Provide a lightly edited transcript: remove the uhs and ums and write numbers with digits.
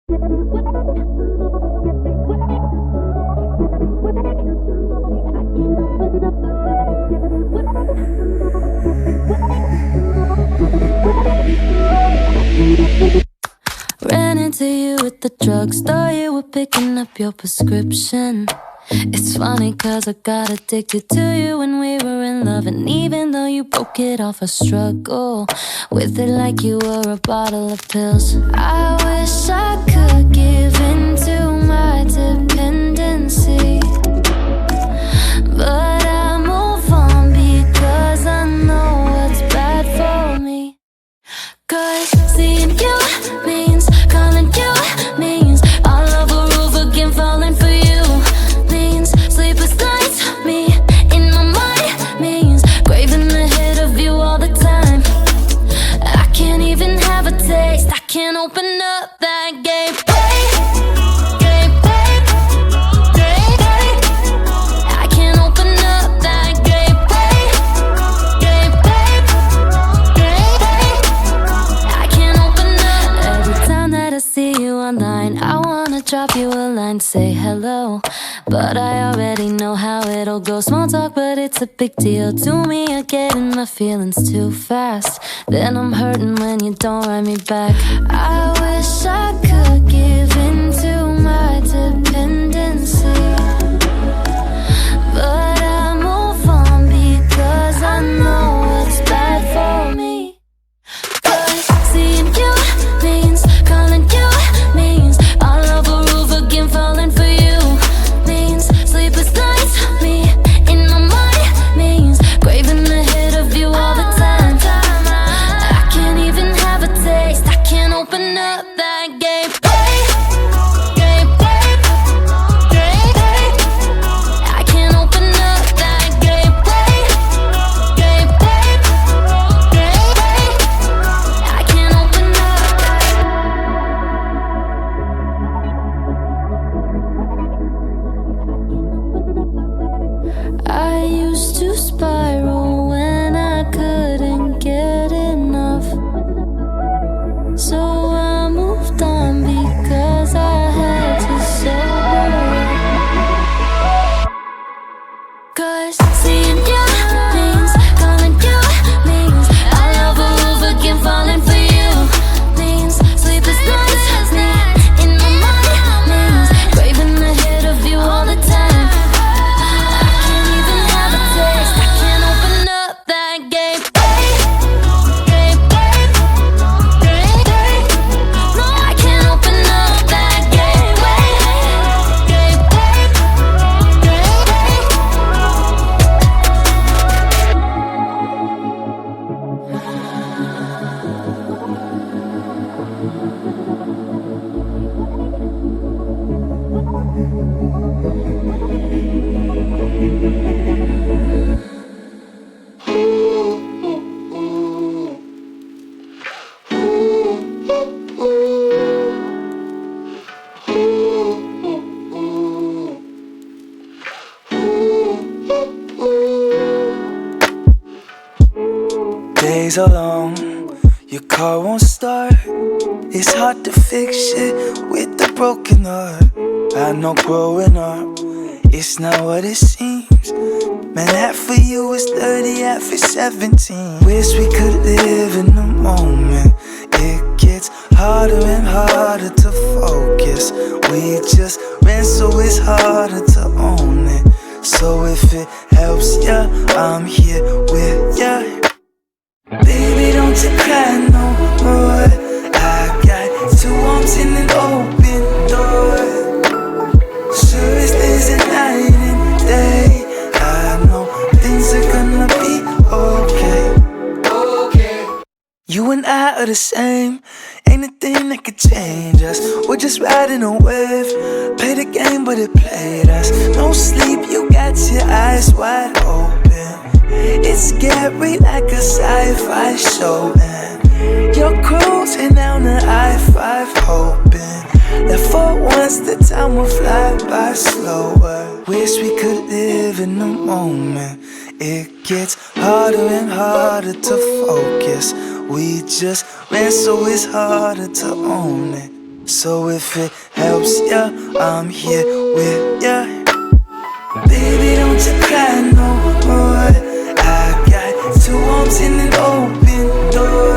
Ran into you at the drugstore, you were picking up your prescription. It's funny cause I got addicted to you when we were in love. And even though you broke it off, I struggle with it like you were a bottle of pills. I wish I could give in to my dependency, but I move on because I know what's bad for me. Cause seeing you means calling you means all over again, falling for you means sleepless nights, me in my mind means craving the hit of you all the time. I can't even have a taste, I can't open up that game. I can't open up that game. I can't open up. Every time that I see you online, I wanna drop you a line, say hello, but I already know how it'll go. Small talk, but it's a big deal to me. I get in my feelings too fast, then I'm hurting when you don't write me back. I wish I could give in to my dependency, but I move on because I know what's bad for me. Cause seeing you means calling you means all over again, falling for you means sleepless nights, me in my mind means craving the hit of you all the time. I can't even have a taste, I can't open up that game. I can't open up that game. I can't open up. I used to spiral when I couldn't get enough, so I moved on because I had to sober up. Cause seeing you means calling you means all over again, falling for you means sleepless nights, me in my mind means craving the hit of you all the time. I can't even have a taste, I can't open up that game. No, I can't open up that game. Days are long, your car won't start. It's hard to fix shit with a broken heart. I know growing up, it's not what it seems. Man, half of you is 30, half is 17. Wish we could live in the moment. It gets harder and harder to focus. We just ran, so it's harder to own it. So if it helps ya, I'm here with ya. Baby, don't you cry no more. I got two arms and an open door. Sure as there's a night and day, I know things are gonna be okay. You and I are the same, ain't a thing that could change us. We're just riding a wave, play the game but it played us. No sleep, you got your eyes wide open. It's scary like a sci-fi show, and you're cruising down the I-5 hoping that for once the time will fly by slower. Wish we could live in the moment. It gets harder and harder to focus. We just ran, so it's harder to own it. So if it helps ya, I'm here with ya. Baby, don't you cry no more. I got two arms and an open door.